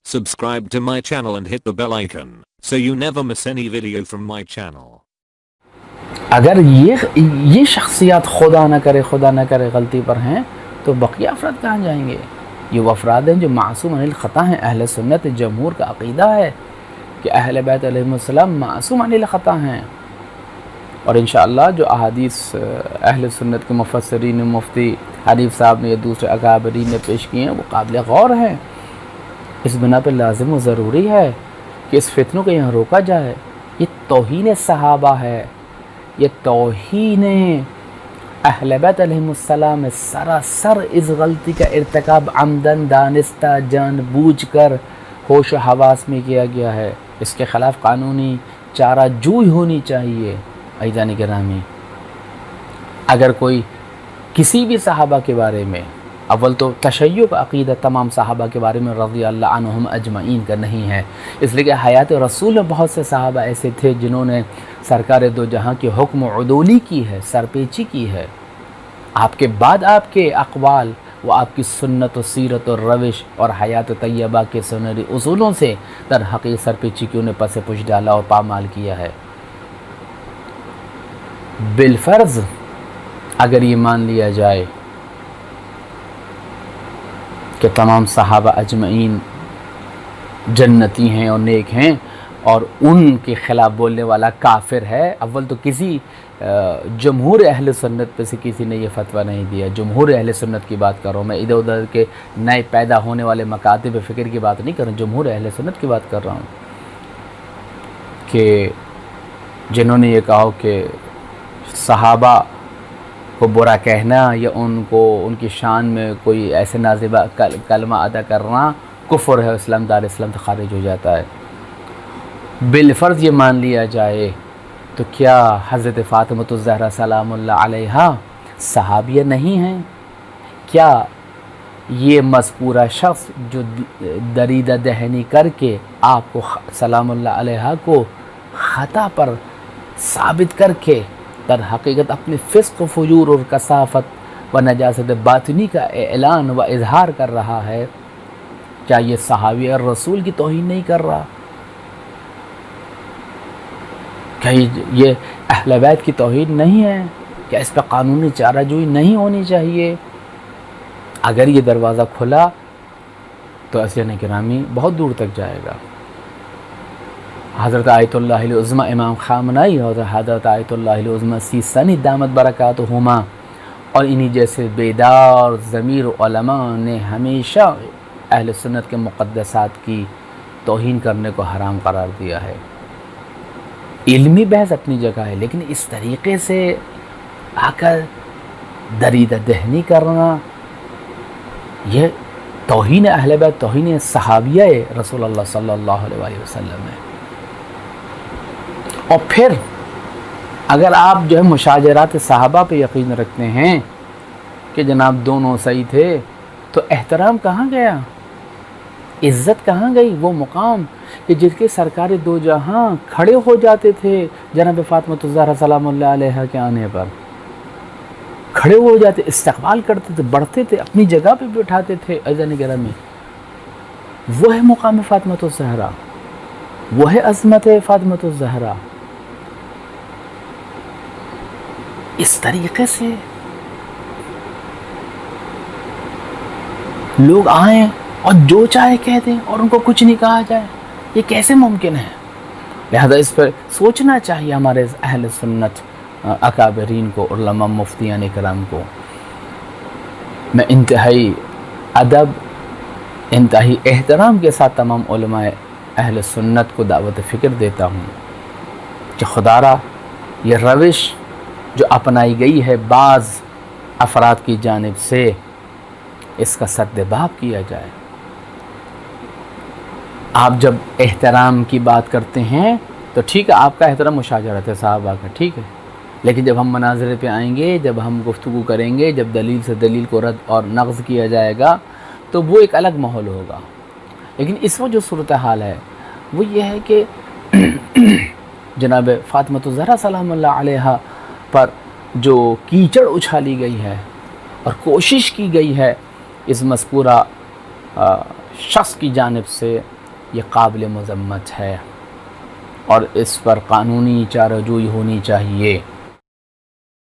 Subscribe to my channel and hit the bell icon so you never miss any video from my channel. اگر یہ شخصیات خدا نہ کرے غلطی پر ہیں تو بقیہ افراد کہاں جائیں گے؟ یہ وہ افراد ہیں جو معصوم عن الخطا ہیں۔ اہل سنت جمہور کا عقیدہ ہے کہ اہل بیت علیہ السلام معصوم عن الخطا ہیں، اور انشاءاللہ جو احادیث اہل سنت کے مفسرین مفتی حنیف صاحب نے یا دوسرے اکابرین نے پیش کیے ہیں وہ قابل غور ہیں۔ اس بنا پہ لازم و ضروری ہے کہ اس فتنوں کو یہاں روکا جائے۔ یہ توہین صحابہ ہے، یہ توہین اہل بیت علیہ السلام ہے۔ سراسر اس غلطی کا ارتکاب عمدن دانستہ جان بوجھ کر ہوش و حواس میں کیا گیا ہے۔ اس کے خلاف قانونی چارہ جوئی ہونی چاہیے۔ عزیزان گرامی، اگر کوئی کسی بھی صحابہ کے بارے میں، اول تو تشیع کا عقیدہ تمام صحابہ کے بارے میں رضی اللہ عنہم اجمعین کا نہیں ہے، اس لیے کہ حیات رسول میں بہت سے صحابہ ایسے تھے جنہوں نے سرکار دو جہاں کی حکم عدولی کی ہے، سرپیچی کی ہے۔ آپ کے بعد آپ کے اقوال وہ آپ کی سنت و سیرت و روش اور حیات طیبہ کے سنری اصولوں سے در حقیقت سرپیچی کیوں نے پس پش ڈالا اور پامال کیا ہے۔ بالفرض اگر یہ مان لیا جائے کہ تمام صحابہ اجمعین جنتی ہیں اور نیک ہیں اور ان کے خلاف بولنے والا کافر ہے، اول تو کسی جمہور اہل سنت پہ سے کسی نے یہ فتویٰ نہیں دیا۔ جمہور اہل سنت کی بات کر رہا ہوں میں، ادھر ادھر کے نئے پیدا ہونے والے مکاتب فکر کی بات نہیں کر رہا ہوں، جمہور اہل سنت کی بات کر رہا ہوں کہ جنہوں نے یہ کہا کہ صحابہ کو برا کہنا یا ان کی شان میں کوئی ایسے نازیبہ کلمہ ادا کرنا کفر ہے، اسلام دار اسلام سے خارج ہو جاتا ہے۔ بالفرض یہ مان لیا جائے تو کیا حضرت فاطمۃ الزہرا سلام اللہ علیہا صحابیہ نہیں ہیں؟ کیا یہ مذکورہ شخص جو دریدہ دہنی کر کے آپ کو سلام اللہ علیہا کو خطا پر ثابت کر کے در حقیقت اپنے فسق و فجور اور کثافت و نجاست باطنی کا اعلان و اظہار کر رہا ہے، کیا یہ صحابی اور رسول کی توہین نہیں کر رہا؟ کیا یہ اہل بیت کی توہین نہیں ہے؟ کیا اس پہ قانونی چارہ جوئی نہیں ہونی چاہیے؟ اگر یہ دروازہ کھلا تو عزیزان گرامی بہت دور تک جائے گا۔ حضرت آیت اللہ العظمہ امام خامنائی اور حضرت آیت اللہ العظمہ سیستانی دامت برکاتہما اور انہی جیسے بیدار ضمیر علماء نے ہمیشہ اہل سنت کے مقدسات کی توہین کرنے کو حرام قرار دیا ہے۔ علمی بحث اپنی جگہ ہے، لیکن اس طریقے سے آ کر دریدہ دہنی کرنا یہ توہین اہل بیت، توہین صحابیہ رسول اللہ صلی اللہ علیہ وسلم ہے۔ اور پھر اگر آپ جو ہے مشاجرات صحابہ پہ یقین رکھتے ہیں کہ جناب دونوں صحیح تھے تو احترام کہاں گیا؟ عزت کہاں گئی؟ وہ مقام کہ جس کے سرکار دو جہاں کھڑے ہو جاتے تھے جناب فاطمۃ الزہرا سلام اللہ علیہا کے آنے پر، کھڑے ہو جاتے، استقبال کرتے تھے، بڑھتے تھے، اپنی جگہ پہ بٹھاتے تھے۔ عزیزان گرامی، وہ ہے مقام فاطمۃ الزہرا، وہ ہے عظمت فاطمۃ الزہرا۔ اس طریقے سے لوگ آئیں اور جو چاہے کہہ دیں اور ان کو کچھ نہیں کہا جائے، یہ کیسے ممکن ہے؟ لہذا اس پر سوچنا چاہیے ہمارے اہل سنت اکابرین کو، علماء مفتیان کرام کو۔ میں انتہائی ادب، انتہائی احترام کے ساتھ تمام علماء اہل سنت کو دعوت فکر دیتا ہوں کہ خدا را یہ روش جو اپنائی گئی ہے بعض افراد کی جانب سے، اس کا سدباب کیا جائے۔ آپ جب احترام کی بات کرتے ہیں تو ٹھیک ہے، آپ کا احترام مشاجرت ہے صحابہ کا، ٹھیک ہے، لیکن جب ہم مناظرے پہ آئیں گے، جب ہم گفتگو کریں گے، جب دلیل سے دلیل کو رد اور نقض کیا جائے گا تو وہ ایک الگ ماحول ہوگا۔ لیکن اس وقت جو صورتحال ہے وہ یہ ہے کہ جناب فاطمۃ الزہرا سلام اللہ علیہا پر جو کیچڑ اچھالی گئی ہے اور کوشش کی گئی ہے اس مذکورہ شخص کی جانب سے یہ قابل مذمت ہے اور اس پر قانونی چارہ جوئی ہونی چاہیے۔